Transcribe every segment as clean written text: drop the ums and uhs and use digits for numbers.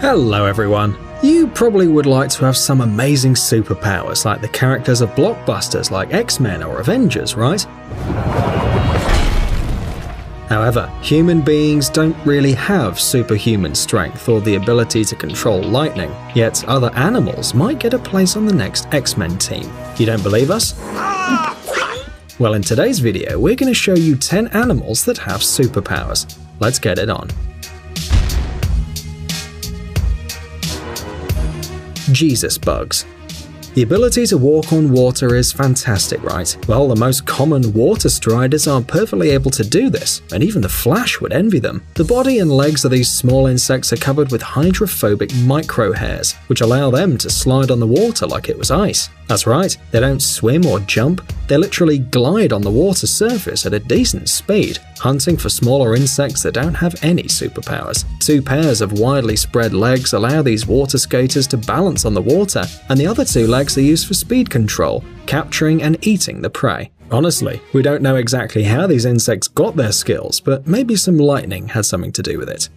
Hello everyone. You probably would like to have some amazing superpowers like the characters of blockbusters like X-Men or Avengers, right? However, human beings don't really have superhuman strength or the ability to control lightning, yet other animals might get a place on the next X-Men team. You don't believe us? Well, in today's video, we're going to show you 10 animals that have superpowers. Let's get it on. Jesus bugs. The ability to walk on water is fantastic, right? Well, the most common water striders are perfectly able to do this, and even the Flash would envy them. The body and legs of these small insects are covered with hydrophobic microhairs, which allow them to slide on the water like it was ice. That's right, they don't swim or jump, they literally glide on the water surface at a decent speed, hunting for smaller insects that don't have any superpowers. Two pairs of widely spread legs allow these water skaters to balance on the water, and the other two legs are used for speed control, capturing and eating the prey. Honestly, we don't know exactly how these insects got their skills, but maybe some lightning had something to do with it.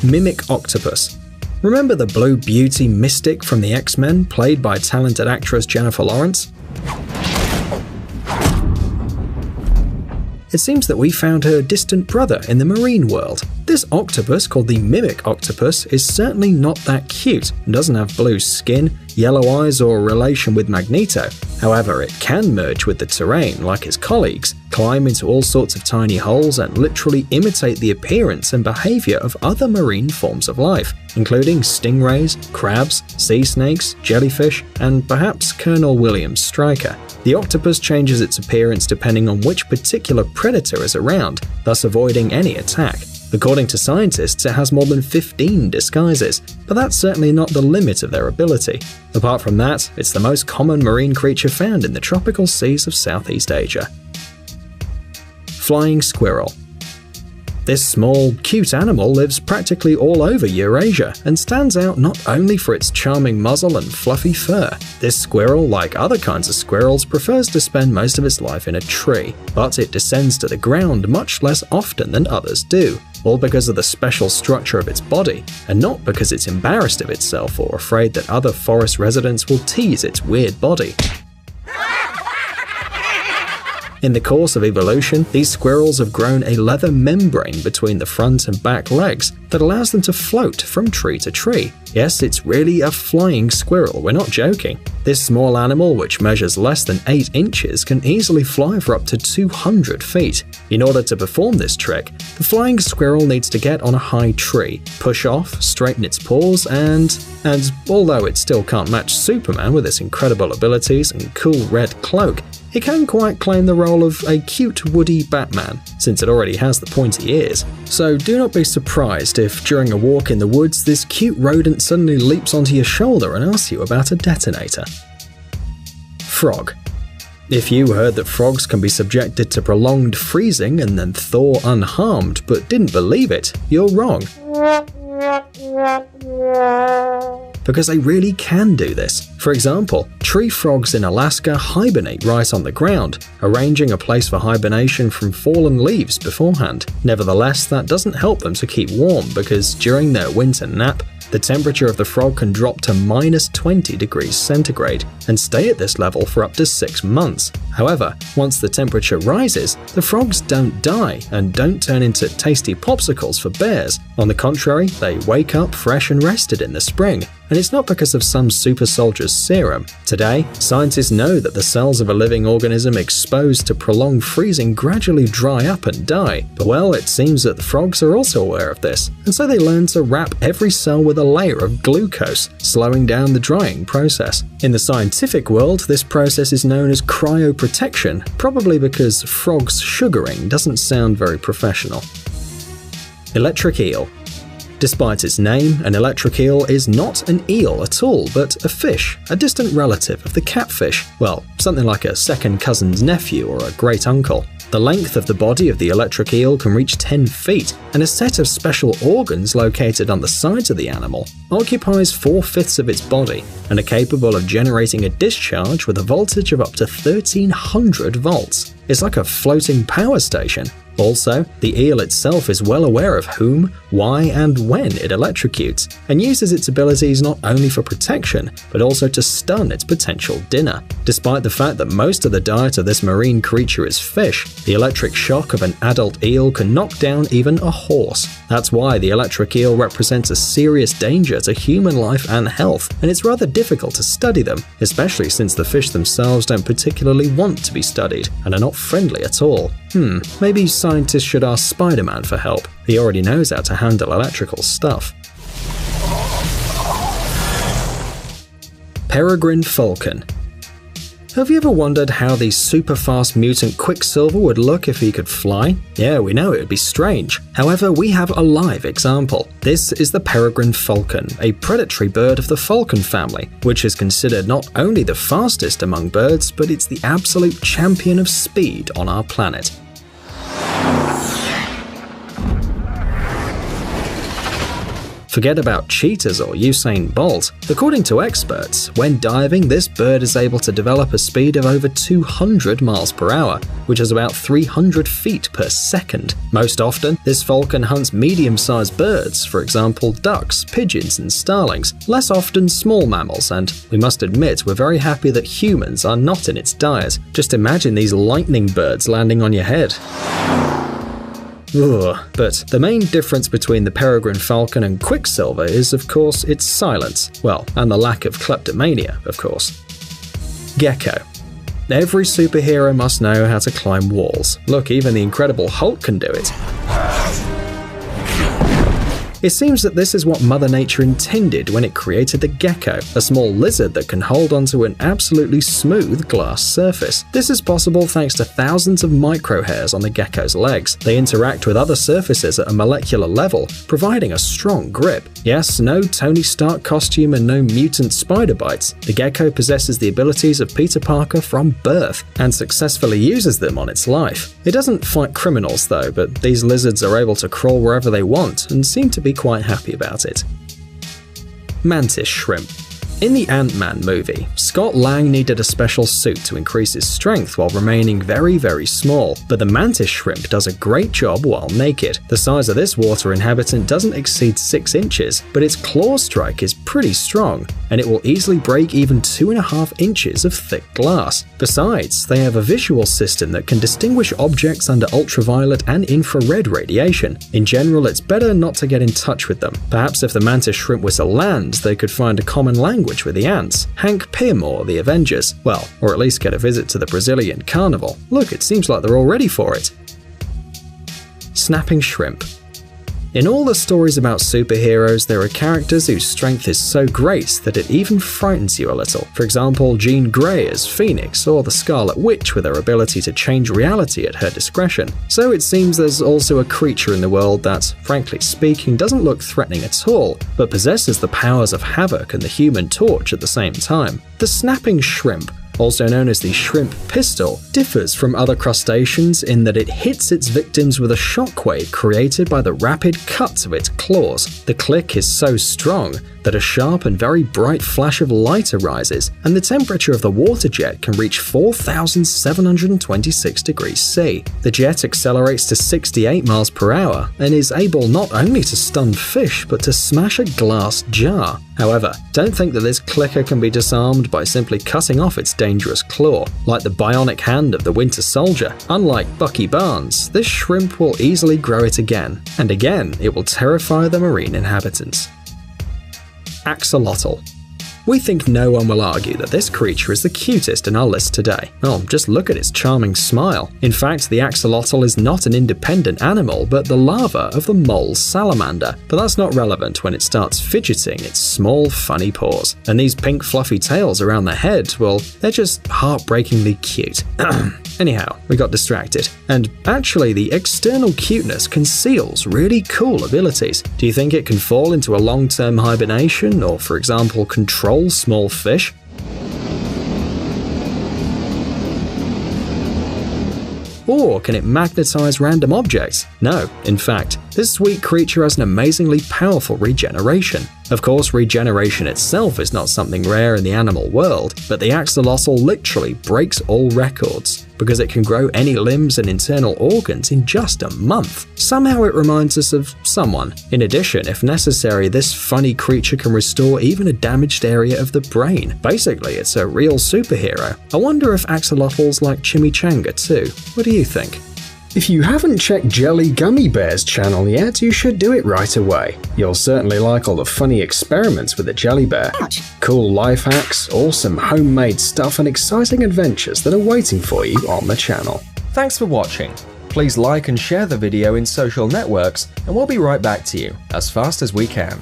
Mimic octopus. Remember the Blue Beauty Mystic from the X-Men, played by talented actress Jennifer Lawrence? It seems that we found her distant brother in the marine world. This octopus, called the Mimic octopus, is certainly not that cute and doesn't have blue skin, yellow eyes, or relation with Magneto. However, it can merge with the terrain like his colleagues, climb into all sorts of tiny holes, and literally imitate the appearance and behavior of other marine forms of life, including stingrays, crabs, sea snakes, jellyfish, and perhaps Colonel William Stryker. The octopus changes its appearance depending on which particular predator is around, thus avoiding any attack. According to scientists, it has more than 15 disguises, but that's certainly not the limit of their ability. Apart from that, it's the most common marine creature found in the tropical seas of Southeast Asia. Flying squirrel. This small, cute animal lives practically all over Eurasia and stands out not only for its charming muzzle and fluffy fur. This squirrel, like other kinds of squirrels, prefers to spend most of its life in a tree, but it descends to the ground much less often than others do, all because of the special structure of its body, and not because it's embarrassed of itself or afraid that other forest residents will tease its weird body. In the course of evolution, these squirrels have grown a leather membrane between the front and back legs that allows them to float from tree to tree. Yes, it's really a flying squirrel, we're not joking. This small animal, which measures less than 8 inches, can easily fly for up to 200 feet. In order to perform this trick, the flying squirrel needs to get on a high tree, push off, straighten its paws, and although it still can't match Superman with its incredible abilities and cool red cloak, it can quite claim the role of a cute woody Batman, since it already has the pointy ears. So do not be surprised if during a walk in the woods this cute rodent suddenly leaps onto your shoulder and asks you about a detonator. Frog. If you heard that frogs can be subjected to prolonged freezing and then thaw unharmed but didn't believe it, you're wrong. Because they really can do this. For example, tree frogs in Alaska hibernate right on the ground, arranging a place for hibernation from fallen leaves beforehand. Nevertheless, that doesn't help them to keep warm because during their winter nap, the temperature of the frog can drop to -20 degrees centigrade and stay at this level for up to 6 months. However, once the temperature rises, the frogs don't die and don't turn into tasty popsicles for bears. On the contrary, they wake up fresh and rested in the spring. And it's not because of some super soldier's serum. Today, scientists know that the cells of a living organism exposed to prolonged freezing gradually dry up and die. But well, it seems that the frogs are also aware of this, and so they learn to wrap every cell with a layer of glucose, slowing down the drying process. In the scientific world, this process is known as cryoprotection, probably because frogs sugaring doesn't sound very professional. Electric eel. Despite its name, an electric eel is not an eel at all, but a fish, a distant relative of the catfish. Well, something like a second cousin's nephew or a great uncle. The length of the body of the electric eel can reach 10 feet, and a set of special organs located on the sides of the animal occupies 4/5 of its body and are capable of generating a discharge with a voltage of up to 1300 volts. It's like a floating power station. Also, the eel itself is well aware of whom, why, and when it electrocutes, and uses its abilities not only for protection, but also to stun its potential dinner. Despite the fact that most of the diet of this marine creature is fish, the electric shock of an adult eel can knock down even a horse. That's why the electric eel represents a serious danger to human life and health, and it's rather difficult to study them, especially since the fish themselves don't particularly want to be studied, and are not friendly at all. Maybe scientists should ask Spider-Man for help. He already knows how to handle electrical stuff. Peregrine falcon. Have you ever wondered how the super-fast mutant Quicksilver would look if he could fly? Yeah, we know it would be strange. However, we have a live example. This is the peregrine falcon, a predatory bird of the falcon family, which is considered not only the fastest among birds, but it's the absolute champion of speed on our planet. Forget about cheetahs or Usain Bolt. According to experts, when diving, this bird is able to develop a speed of over 200 miles per hour, which is about 300 feet per second. Most often, this falcon hunts medium-sized birds, for example ducks, pigeons, and starlings, less often small mammals, and we must admit we're very happy that humans are not in its diet. Just imagine these lightning birds landing on your head. But the main difference between the peregrine falcon and Quicksilver is, of course, its silence. Well, and the lack of kleptomania, of course. Gecko. Every superhero must know how to climb walls. Look, even the Incredible Hulk can do it. It seems that this is what Mother Nature intended when it created the gecko, a small lizard that can hold onto an absolutely smooth glass surface. This is possible thanks to thousands of microhairs on the gecko's legs. They interact with other surfaces at a molecular level, providing a strong grip. Yes, no Tony Stark costume and no mutant spider bites. The gecko possesses the abilities of Peter Parker from birth, and successfully uses them on its life. It doesn't fight criminals though, but these lizards are able to crawl wherever they want, and seem to be quite happy about it. Mantis shrimp. In the Ant-Man movie, Scott Lang needed a special suit to increase his strength while remaining very, very small, but the mantis shrimp does a great job while naked. The size of this water inhabitant doesn't exceed 6 inches, but its claw strike is pretty strong, and it will easily break even 2.5 inches of thick glass. Besides, they have a visual system that can distinguish objects under ultraviolet and infrared radiation. In general, it's better not to get in touch with them. Perhaps if the mantis shrimp were to land, they could find a common language with the ants, Hank Pym or the Avengers. Well, or at least get a visit to the Brazilian carnival. Look, it seems like they're all ready for it. Snapping shrimp. In all the stories about superheroes, there are characters whose strength is so great that it even frightens you a little. For example, Jean Grey as Phoenix, or the Scarlet Witch with her ability to change reality at her discretion. So it seems there's also a creature in the world that, frankly speaking, doesn't look threatening at all, but possesses the powers of Havoc and the Human Torch at the same time. The snapping shrimp, also known as the shrimp pistol, differs from other crustaceans in that it hits its victims with a shockwave created by the rapid cuts of its claws. The click is so strong that a sharp and very bright flash of light arises, and the temperature of the water jet can reach 4,726 degrees C. The jet accelerates to 68 miles per hour and is able not only to stun fish but to smash a glass jar. However, don't think that this clicker can be disarmed by simply cutting off its dangerous claw. Like the bionic hand of the Winter Soldier, unlike Bucky Barnes, this shrimp will easily grow it again, and again it will terrify the marine inhabitants. Axolotl. We think no one will argue that this creature is the cutest in our list today. Oh, just look at its charming smile. In fact, the axolotl is not an independent animal, but the larva of the mole salamander. But that's not relevant when it starts fidgeting its small, funny paws. And these pink fluffy tails around the head, well, they're just heartbreakingly cute. Anyhow, we got distracted. And actually, the external cuteness conceals really cool abilities. Do you think it can fall into a long-term hibernation, or for example, control small fish? Or can it magnetize random objects? No, in fact, This sweet creature has an amazingly powerful regeneration. Of course, regeneration itself is not something rare in the animal world, but the axolotl literally breaks all records because it can grow any limbs and internal organs in just a month. Somehow it reminds us of someone. In addition, if necessary, this funny creature can restore even a damaged area of the brain. Basically, it's a real superhero. I wonder if axolotls like chimichanga too. What do you think? If you haven't checked Jelly Gummy Bear's channel yet, you should do it right away. You'll certainly like all the funny experiments with the jelly bear. Cool life hacks, awesome homemade stuff, and exciting adventures that are waiting for you on the channel. Thanks for watching. Please like and share the video in social networks, and we'll be right back to you as fast as we can.